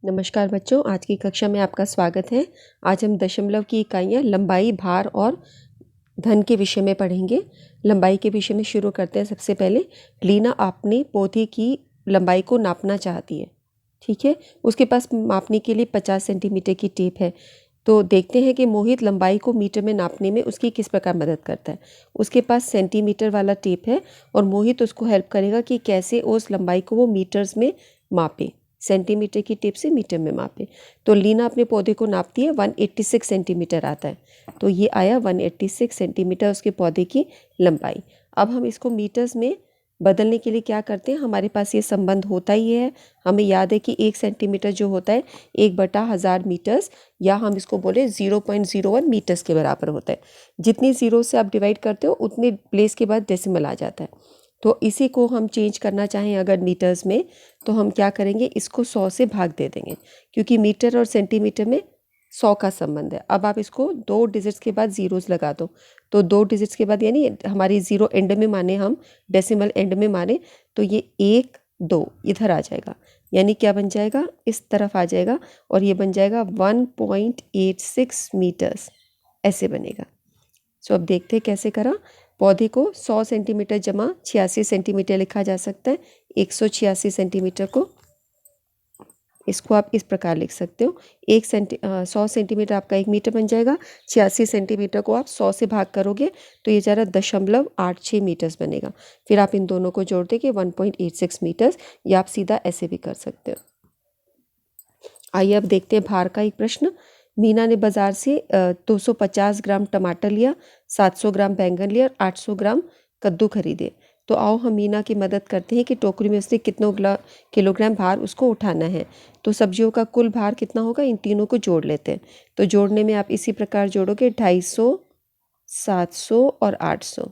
नमस्कार बच्चों, आज की कक्षा में आपका स्वागत है। आज हम दशमलव की इकाइयाँ लंबाई, भार और धन के विषय में पढ़ेंगे। लंबाई के विषय में शुरू करते हैं। सबसे पहले लीना अपने पौधे की लंबाई को नापना चाहती है। ठीक है, उसके पास मापने के लिए 50 सेंटीमीटर की टेप है। तो देखते हैं कि मोहित लंबाई को मीटर में नापने में उसकी किस प्रकार मदद करता है। उसके पास सेंटीमीटर वाला टेप है और मोहित उसको हेल्प करेगा कि कैसे उस लंबाई को वो मीटर्स में मापे, सेंटीमीटर की टेप से मीटर में मापे। तो लीना अपने पौधे को नापती है, 186 सेंटीमीटर आता है। तो ये आया 186 सेंटीमीटर उसके पौधे की लंबाई। अब हम इसको मीटर्स में बदलने के लिए क्या करते हैं, हमारे पास ये संबंध होता ही है। हमें याद है कि 1 सेंटीमीटर जो होता है 1/1000 मीटर्स, या हम इसको बोले 0.01 मीटर्स के बराबर होता है। जितनी जीरो से आप डिवाइड करते हो उतने प्लेस के बाद डेसिमल आ जाता है। तो इसी को हम चेंज करना चाहें अगर मीटर्स में, तो हम क्या करेंगे, इसको 100 से भाग दे देंगे, क्योंकि मीटर और सेंटीमीटर में 100 का संबंध है। अब आप इसको 2 डिजिट्स के बाद जीरोस लगा दो। तो 2 डिजिट्स के बाद, यानी हमारी जीरो एंड में माने, हम डेसिमल एंड में माने, तो ये 1 2 इधर आ जाएगा। यानी क्या बन जाएगा, इस तरफ आ जाएगा और ये बन जाएगा 1.86 मीटर्स, ऐसे बनेगा। सो अब देखते हैं कैसे करा। पौधे को 100 सेंटीमीटर जमा 86 सेंटीमीटर लिखा जा सकता है। 186 सेंटीमीटर को, इसको आप इस प्रकार लिख सकते हो। 100 सेंटीमीटर आपका 1 मीटर बन जाएगा। 86 सेंटीमीटर को आप 100 से भाग करोगे तो ये ज़रा 0.86 मीटर्स बनेगा। फिर आप इन दोनों को जोड़ देंगे 1.86 मीटर्स, या आप सीधा ऐसे भी कर सकते हो। आइए अब देखते हैं भार का एक प्रश्न। मीना ने बाजार से 250 ग्राम टमाटर लिया, 700 ग्राम बैंगन लिया और 800 ग्राम कद्दू खरीदे। तो आओ हम मीना की मदद करते हैं कि टोकरी में उसने कितना किलोग्राम भार उसको उठाना है। तो सब्जियों का कुल भार कितना होगा, इन तीनों को जोड़ लेते हैं। तो जोड़ने में आप इसी प्रकार जोड़ोगे 250, 700 और 800।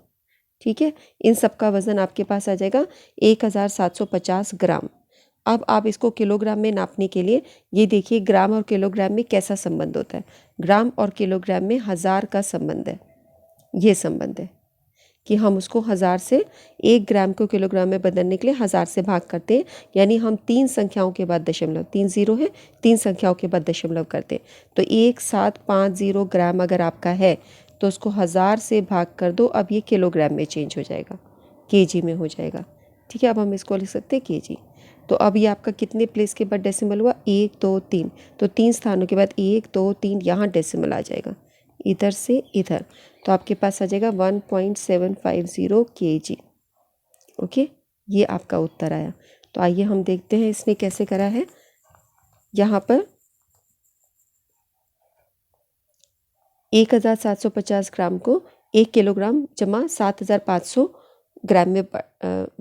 ठीक है, इन सब का वज़न आपके पास आ जाएगा 1750 ग्राम। अब आप इसको किलोग्राम में नापने के लिए, ये देखिए ग्राम और किलोग्राम में कैसा संबंध होता है। ग्राम और किलोग्राम में 1000 का संबंध है। ये संबंध है कि हम उसको 1000 से 1 ग्राम को किलोग्राम में बदलने के लिए 1000 से भाग करते हैं। यानी हम 3 संख्याओं के बाद दशमलव, 3 जीरो है, 3 संख्याओं के बाद दशमलव करते हैं। तो 1750 ग्राम अगर आपका है तो उसको 1000 से भाग कर दो। अब ये किलोग्राम में चेंज हो जाएगा, केजी में हो जाएगा। ठीक है, अब हम इसको लिख सकते हैं केजी। तो अब ये आपका कितने प्लेस के बाद डेसिमल हुआ, 1 2 3। तो 3 स्थानों के बाद 1 2 3 यहाँ डेसिमल आ जाएगा, इधर से इधर। तो आपके पास आ जाएगा 1.750 kg। ओके, ये आपका उत्तर आया। तो आइए हम देखते हैं इसने कैसे करा है। यहाँ पर 1750 ग्राम को 1 किलोग्राम जमा 7500 ग्राम में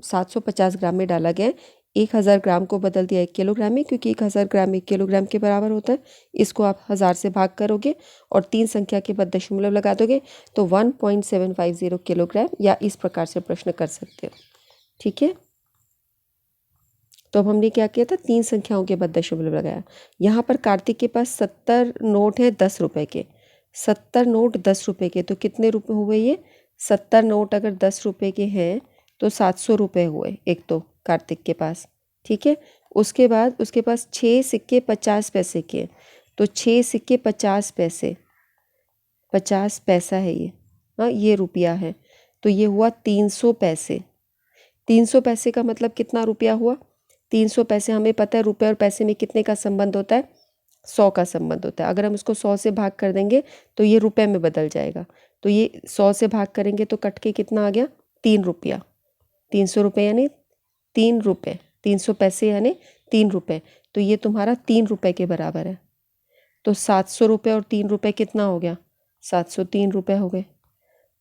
750 ग्राम में डाला गया है। 1000 ग्राम को बदल दिया 1 किलोग्राम में, क्योंकि 1000 ग्राम 1 किलोग्राम के बराबर होता है। इसको आप 1000 से भाग करोगे और 3 संख्या के बाद दशमलव लगा दोगे तो 1.750 किलोग्राम, या इस प्रकार से प्रश्न कर सकते हो। ठीक है, तो अब हमने क्या किया था, 3 संख्याओं के बाद दशमलव लगाया। यहाँ पर कार्तिक के पास 70 नोट हैं 10 रुपये के। 70 नोट 10 रुपये के, तो कितने रुपए हुए ये, 70 नोट अगर 10 रुपये के हैं तो 700 रुपये हुए एक तो कार्तिक के पास। ठीक है, उसके बाद उसके पास 6 सिक्के 50 पैसे के, तो 6 सिक्के 50 पैसे, 50 पैसा है ये, हाँ ये रुपया है। तो ये हुआ 300 पैसे। 300 पैसे का मतलब कितना रुपया हुआ, 300 पैसे हमें पता है रुपये और पैसे में कितने का संबंध होता है, 100 का संबंध होता है। अगर हम उसको 100 से भाग कर देंगे तो ये रुपए में बदल जाएगा। तो ये 100 से भाग करेंगे तो कट के कितना आ गया, 3 रुपया। 300 रुपये यानी 3 रुपये, 300 पैसे यानी 3 रुपये। तो ये तुम्हारा 3 रुपये के बराबर है। तो 700 रुपये और 3 रुपये कितना हो गया, 703 रुपये हो गए।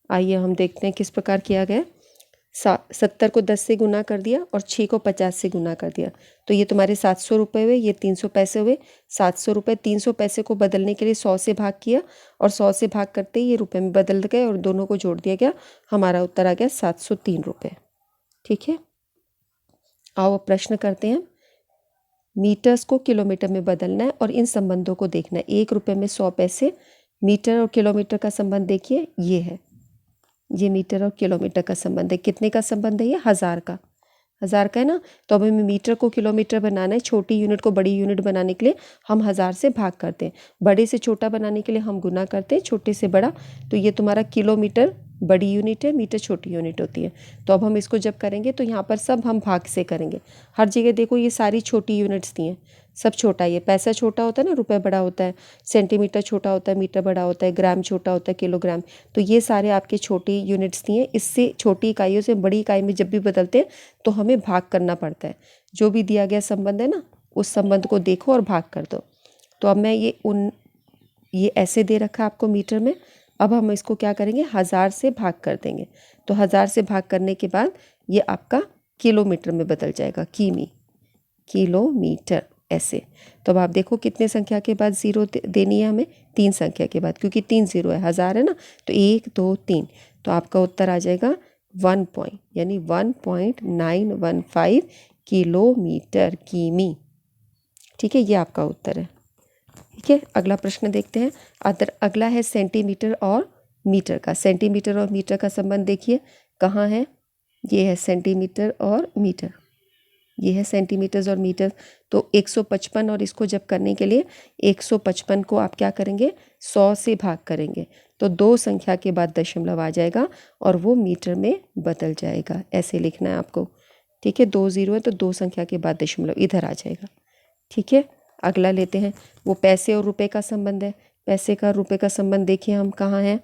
आइए हम देखते हैं किस प्रकार किया गया। 70 को 10 से गुना कर दिया और 6 को 50 से गुना कर दिया, तो ये तुम्हारे 700 रुपये हुए, ये 300 पैसे हुए। 700 रुपये 300 पैसे को बदलने के लिए 100 से भाग किया और 100 से भाग करते ही ये रुपये में बदल गए और दोनों को जोड़ दिया गया। हमारा उत्तर आ गया 703 रुपये। ठीक है, आओ अब प्रश्न करते हैं। मीटर्स को किलोमीटर में बदलना है और इन संबंधों को देखना है। 1 रुपये में 100 पैसे, मीटर और किलोमीटर का संबंध देखिए, ये है, ये मीटर और किलोमीटर का संबंध है। कितने का संबंध है ये, 1000 का। 1000 का है ना। तो अब हमें मीटर को किलोमीटर बनाना है, छोटी यूनिट को बड़ी यूनिट बनाने के लिए हम 1000 से भाग करते हैं, बड़े से छोटा बनाने के लिए हम गुना करते हैं छोटे से बड़ा। तो ये तुम्हारा किलोमीटर बड़ी यूनिट है, मीटर छोटी यूनिट होती है। तो अब हम इसको जब करेंगे तो यहाँ पर सब हम भाग से करेंगे। हर जगह देखो ये सारी छोटी यूनिट्स दी हैं, सब छोटा। ये पैसा छोटा होता है ना, रुपये बड़ा होता है, सेंटीमीटर छोटा होता है, मीटर बड़ा होता है, ग्राम छोटा होता है, किलोग्राम। तो ये सारे आपके छोटी यूनिट्स दिए हैं। इससे छोटी इकाइयों से बड़ी इकाई में जब भी बदलते हैं तो हमें भाग करना पड़ता है। जो भी दिया गया संबंध है ना, उस संबंध को देखो और भाग कर दो। तो अब मैं ये ऐसे दे रखा है आपको मीटर में। अब हम इसको क्या करेंगे, 1000 से भाग कर देंगे। तो 1000 से भाग करने के बाद ये आपका किलोमीटर में बदल जाएगा, किलोमीटर ऐसे। तो अब आप देखो कितने संख्या के बाद ज़ीरो देनी है हमें, 3 संख्या के बाद, क्योंकि 3 ज़ीरो है, 1000 है ना। तो 1 2 3, तो आपका उत्तर आ जाएगा 1.915 किलोमीटर किमी। ठीक है, ये आपका उत्तर है। ठीक है, अगला प्रश्न देखते हैं। अगला है सेंटीमीटर और मीटर का। सेंटीमीटर और मीटर का संबंध देखिए कहाँ है, ये है सेंटीमीटर और मीटर, ये है सेंटीमीटर्स और मीटर। तो 155 और इसको जब करने के लिए 155 को आप क्या करेंगे, 100 से भाग करेंगे। तो 2 संख्या के बाद दशमलव आ जाएगा और वो मीटर में बदल जाएगा। ऐसे लिखना है आपको। ठीक है, 2 ज़ीरो है तो 2 संख्या के बाद दशमलव इधर आ जाएगा। ठीक है, अगला लेते हैं। वो पैसे और रुपए का संबंध है। पैसे का रुपए का संबंध देखिए हम कहाँ हैं,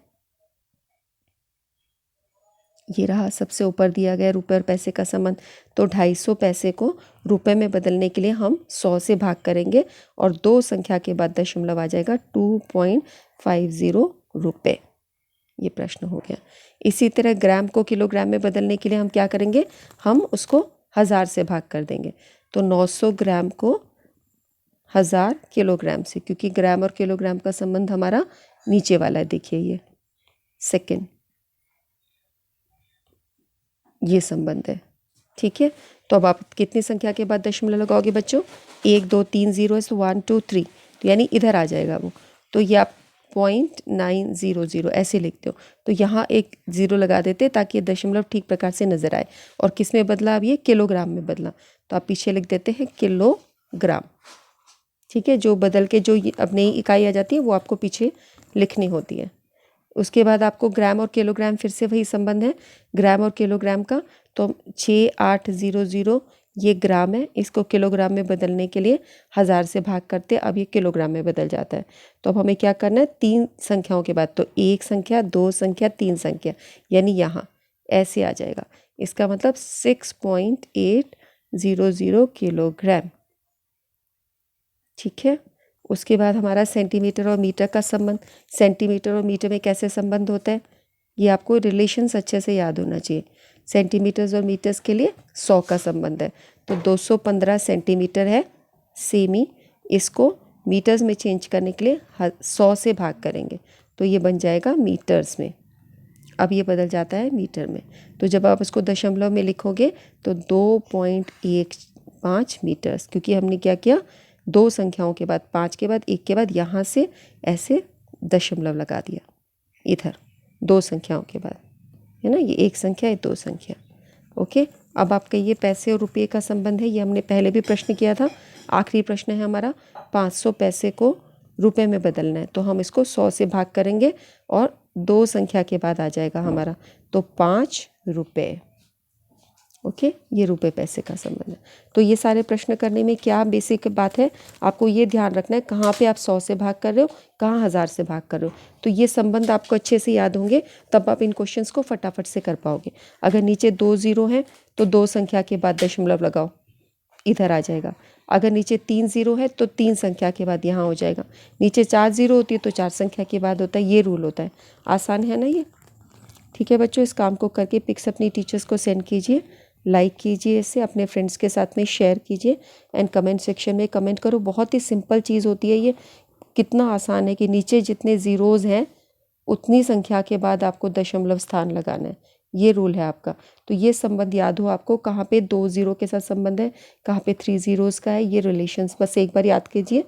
ये रहा, सबसे ऊपर दिया गया रुपए और पैसे का संबंध। तो 250 पैसे को रुपए में बदलने के लिए हम 100 से भाग करेंगे और 2 संख्या के बाद दशमलव आ जाएगा, 2.50 रुपये। ये प्रश्न हो गया। इसी तरह ग्राम को किलोग्राम में बदलने के लिए हम क्या करेंगे, हम उसको 1000 से भाग कर देंगे। तो 900 ग्राम को 1000 किलोग्राम से, क्योंकि ग्राम और किलोग्राम का संबंध हमारा नीचे वाला है, देखिए ये सेकेंड, ये संबंध है। ठीक है, तो अब आप कितनी संख्या के बाद दशमलव लगाओगे बच्चों, 1 2 3 ज़ीरो है, सो 1 2 3, तो यानी इधर आ जाएगा वो। तो ये आप 0.900 ऐसे लिखते हो। तो यहाँ एक ज़ीरो लगा देते ताकि ये दशमलव ठीक प्रकार से नज़र आए। और किस में बदला, अब ये किलोग्राम में बदला, तो आप पीछे लिख देते हैं किलोग्राम। ठीक है, जो बदल के जो अब नई इकाई आ जाती है वो आपको पीछे लिखनी होती है। उसके बाद आपको ग्राम और किलोग्राम, फिर से वही संबंध है ग्राम और किलोग्राम का। तो 6800 ये ग्राम है, इसको किलोग्राम में बदलने के लिए 1000 से भाग करते, अब ये किलोग्राम में बदल जाता है। तो अब हमें क्या करना है, 3 संख्याओं के बाद, तो 1 संख्या 2 संख्या 3 संख्या, यानी यहाँ ऐसे आ जाएगा। इसका मतलब 6.800 किलोग्राम। ठीक है, उसके बाद हमारा सेंटीमीटर और मीटर का संबंध। सेंटीमीटर और मीटर में कैसे संबंध होता है, ये आपको रिलेशंस अच्छे से याद होना चाहिए। सेंटीमीटर्स और मीटर्स के लिए 100 का संबंध है, तो 215 सेंटीमीटर है सेमी, इसको मीटर्स में चेंज करने के लिए 100 से भाग करेंगे, तो ये बन जाएगा मीटर्स में। अब ये बदल जाता है मीटर में। तो जब आप इसको दशमलव में लिखोगे तो 2.15 मीटर्स, क्योंकि हमने क्या किया, 2 संख्याओं के बाद, 5 के बाद, 1 के बाद यहाँ से ऐसे दशमलव लगा दिया इधर 2 संख्याओं के बाद, है ना। ये 1 संख्या, ये 2 संख्या। ओके, अब आपका ये पैसे और रुपये का संबंध है, ये हमने पहले भी प्रश्न किया था। आखिरी प्रश्न है हमारा, 500 पैसे को रुपए में बदलना है। तो हम इसको 100 से भाग करेंगे और 2 संख्या के बाद आ जाएगा हमारा, तो 5 रुपये। ओके, ये रुपए पैसे का संबंध है। तो ये सारे प्रश्न करने में क्या बेसिक बात है, आपको ये ध्यान रखना है कहाँ पे आप 100 से भाग कर रहे हो, कहाँ 1000 से भाग कर रहे हो। तो ये संबंध आपको अच्छे से याद होंगे, तब आप इन क्वेश्चंस को फटाफट से कर पाओगे। अगर नीचे 2 ज़ीरो हैं तो 2 संख्या के बाद दशमलव लगाओ, इधर आ जाएगा। अगर नीचे 3 ज़ीरो है तो 3 संख्या के बाद यहाँ हो जाएगा। नीचे 4 ज़ीरो होती है तो 4 संख्या के बाद होता है। ये रूल होता है, आसान है ना ये। ठीक है बच्चों, इस काम को करके पिक्स अपनी टीचर्स को सेंड कीजिए, लाइक कीजिए, इसे अपने फ्रेंड्स के साथ में शेयर कीजिए एंड कमेंट सेक्शन में कमेंट करो। बहुत ही सिंपल चीज़ होती है ये, कितना आसान है कि नीचे जितने ज़ीरोज़ हैं उतनी संख्या के बाद आपको दशमलव स्थान लगाना है, ये रूल है आपका। तो ये संबंध याद हो आपको, कहाँ पे 2 ज़ीरो के साथ संबंध है, कहाँ पे 3 ज़ीरोज़ का है, ये रिलेशंस बस एक बार याद कीजिए,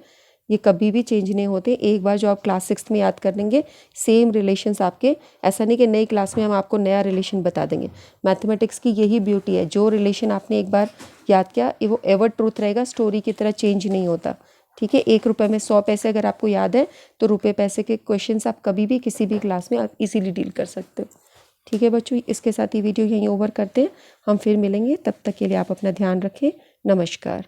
ये कभी भी चेंज नहीं होते। एक बार जो आप क्लास 6 में याद कर लेंगे, सेम रिलेशंस आपके, ऐसा नहीं कि नई क्लास में हम आपको नया रिलेशन बता देंगे। मैथमेटिक्स की यही ब्यूटी है, जो रिलेशन आपने एक बार याद किया वो एवर ट्रूथ रहेगा, स्टोरी की तरह चेंज नहीं होता। ठीक है, 1 रुपये में 100 पैसे अगर आपको याद है तो रुपये पैसे के क्वेश्चंस आप कभी भी किसी भी क्लास में आप इजीली डील कर सकते हो। ठीक है बच्चों, इसके साथ ये वीडियो यहीं ओवर करते हैं। हम फिर मिलेंगे, तब तक के लिए आप अपना ध्यान रखें। नमस्कार।